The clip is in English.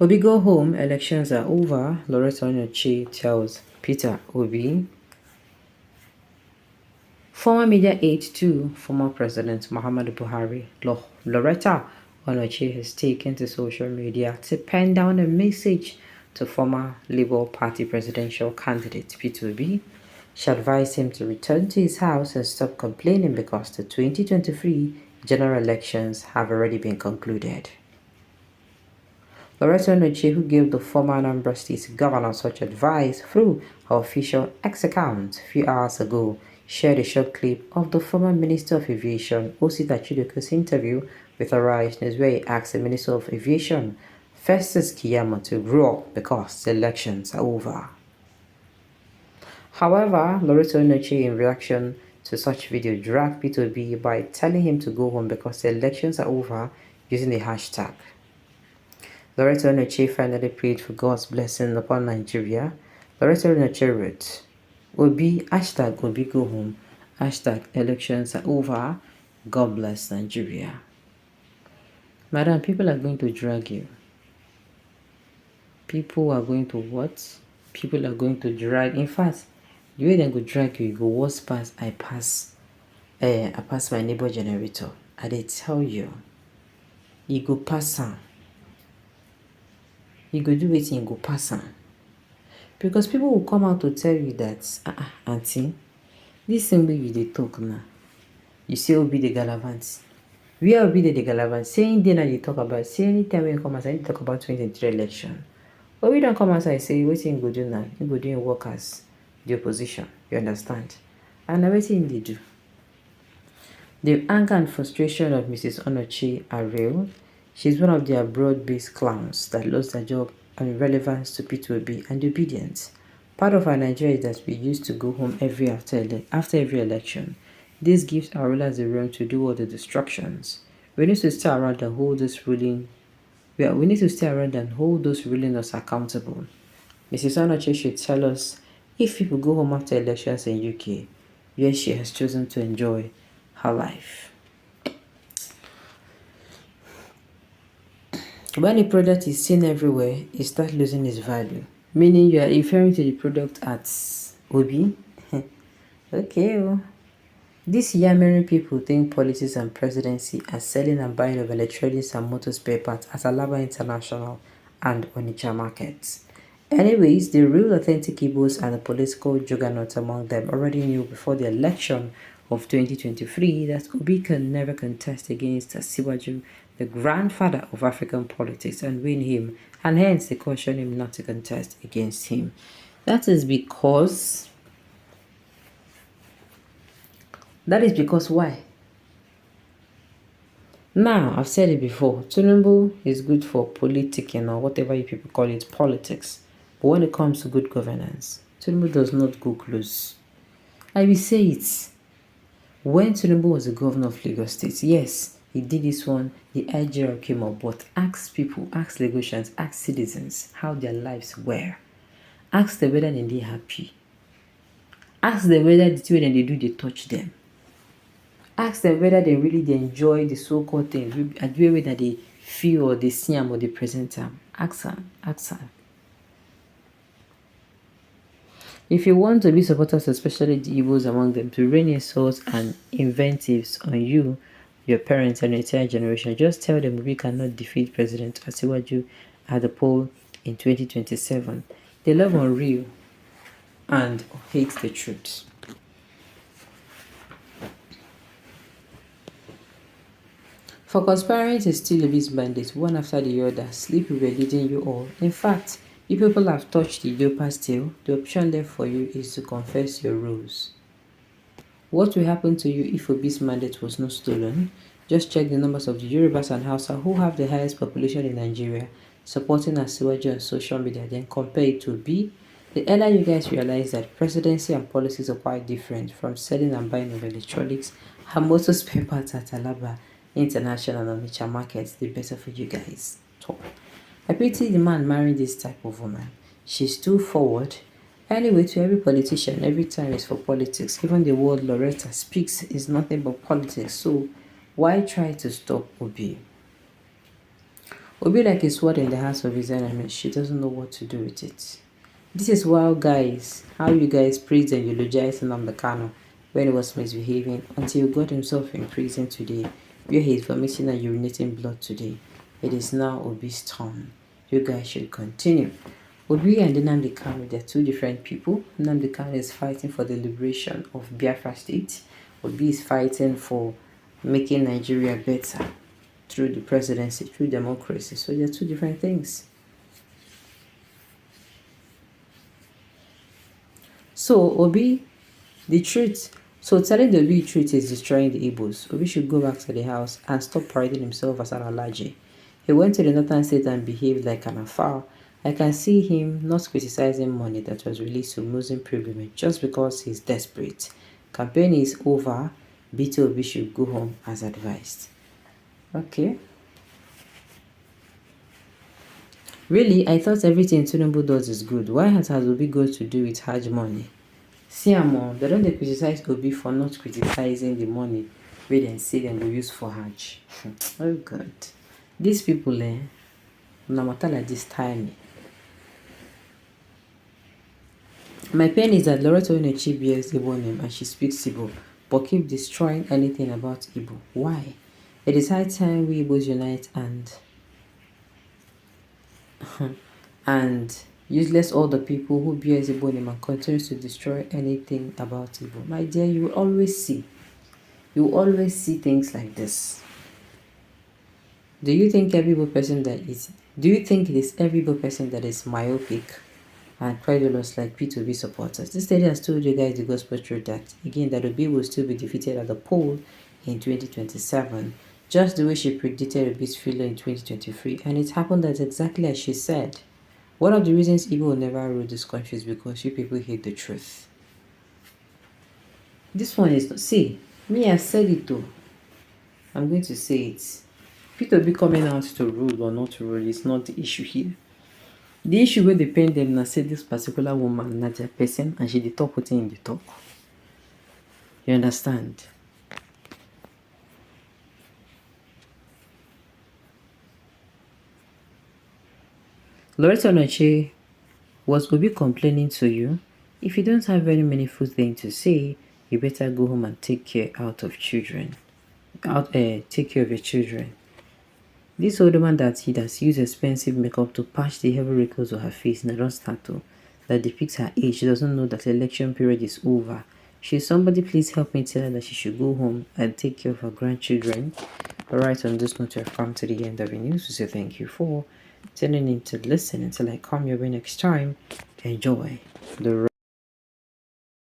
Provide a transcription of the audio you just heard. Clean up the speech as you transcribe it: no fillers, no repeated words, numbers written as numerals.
Obi go home, elections are over, Lauretta tells Peter Obi. Former media aide to former President Muhammadu Buhari, Lauretta Onoche has taken to social media to pen down a message to former Labour Party presidential candidate Peter Obi. She advised him to return to his house and stop complaining because the 2023 general elections have already been concluded. Lauretta Onoche, who gave the former Anambra State governor such advice through her official X account a few hours ago, shared a short clip of the former Minister of Aviation, Osita Chidoko's interview with Arise News, where he asked the Minister of Aviation, Festus Keyamo, to grow up because the elections are over. However, Lauretta Onoche, in reaction to such video, dragged Peter Obi by telling him to go home because the elections are over using the hashtag. Lauretta Onoche finally prayed for God's blessing upon Nigeria. Lauretta Onoche wrote, Obi, hashtag Obi go home, hashtag elections are over, God bless Nigeria. Madam, people are going to drag you. People are going to what? People are going to drag. In fact, the way they go drag you, you go worse pass I pass my neighbor generator. I dey tell you, you go pass am. You go do wetin you go pass am. Because people will come out to tell you that, auntie, this thing wey you dey talk now, you say Obi the Galavant. Where Obi the Galavant? Saying day now you talk about, say anytime when you come outside, you talk about 2023 election. But we don't come outside say wetin you go do now. You go do your work as the opposition. You understand? And now wetin they do. The anger and frustration of Mrs. Onoche are real. She's one of their broad-based clowns that lost their job and relevance to P2B and obedience. Part of our Nigeria is that we used to go home after every election. This gives our rulers the room to do all the distractions. We need to stay around and hold this ruling. We need to stay around and hold those ruling us accountable. Mrs. Onoche should tell us if people go home after elections in UK, where she has chosen to enjoy her life. When a product is seen everywhere, it starts losing its value. Meaning you are referring to the product as Obi. Okay. These yammering people think politics and presidency are selling and buying of electronics and motor spare parts at Alaba International and Onitsha markets. Anyways, the real authentic Igbos and the political juggernaut among them already knew before the election of 2023 that Obi can never contest against Asiwaju, the grandfather of African politics, and win him, and hence they caution him not to contest against him. That is because why? Now, I've said it before, Tinubu is good for politicking or whatever you people call it, politics. But when it comes to good governance, Tinubu does not go close. I will say it. When Tinubu was the governor of Lagos State, yes, he did this one, the IGR came up, but ask people, ask Lagosians, ask citizens how their lives were. Ask them whether they happy. Ask them whether the thing when they do, they touch them. Ask them whether they enjoy the so-called things, and the way that they feel or they see them or they present them. Ask them. If you want to be supporters, especially the Igbos among them, to rain insults and invectives on you, your parents, and your entire generation, just tell them we cannot defeat President Asiwaju at the poll in 2027. They love unreal and hate the truth. For conspiring to steal Obi's mandate one after the other, sleep will be leading you all. In fact, if people have touched the Yoruba's tail, the option left for you is to confess your rules. What will happen to you if Obi's mandate was not stolen? Just check the numbers of the Yorubas and Hausa who have the highest population in Nigeria supporting Asiwaju on social media, then compare it to Obi. The earlier you guys realize that presidency and policies are quite different from selling and buying of electronics and motor spare parts at Alaba International and Onitsha markets, the better for you guys. Top. I pity the man marrying this type of woman. She's too forward. Anyway, to every politician, every time is for politics. Even the word Lauretta speaks is nothing but politics. So why try to stop Obi? Obi like a sword in the hands of his enemy. She doesn't know what to do with it. This is how you guys praised and eulogized Nnamdi Kanu when he was misbehaving until he got himself in prison today, where he is vomiting and urinating blood today. It is now Obi's turn. You guys should continue. Obi and Nnamdi Kanu, they're two different people. Nnamdi Kanu is fighting for the liberation of Biafra State. Obi is fighting for making Nigeria better through the presidency, through democracy. So they're two different things. So Obi, the truth. So telling the Obi truth is destroying the Igbos. Obi should go back to the house and stop parading himself as an Alaji. He went to the northern state and behaved like an Afar. I can see him not criticizing money that was released to Muslim pilgrimage just because he's desperate. Campaign is over. Peter Obi should go home as advised. Okay. Really, I thought everything Tinubu does is good. Why has Obi got to do with Hajj money? See, they don't criticize Obi for not criticizing the money where they say they will use for Hajj. Oh God. These people, no matter like this time. My pain is that Lauretta Onechi bears Igbo name and she speaks Igbo, but keep destroying anything about Igbo. Why? It is high time we Igbos unite and useless all the people who bears Igbo name and continues to destroy anything about Igbo. My dear, you will always see things like this. Do you think every Igbo person it is every Igbo person that is myopic and credulous like Peter Obi supporters? This lady has told you guys the gospel truth that again that Obi will still be defeated at the poll in 2027, just the way she predicted Obi's failure in 2023, and it happened as exactly as she said. One of the reasons Igbo will never rule this country is because you people hate the truth. This one is not. See, me, I said it though. I'm going to say it. Peter Obi coming out to rule or not to rule is not the issue here. The issue will depend them na say this particular woman na their person and she dey talk wetin in the talk. You understand? Lauretta Onechi, was Obi complaining to you? If you don't have very meaningful thing to say, you better go home and take care of children. Take care of your children. This old woman that he has used expensive makeup to patch the heavy wrinkles of her face and don't start to that depicts her age. She doesn't know that the election period is over. Should somebody please help me tell her that she should go home and take care of her grandchildren? Alright, on this note, we have come to the end of the news. We say thank you for tuning in to listen. Until I come your way next time, enjoy the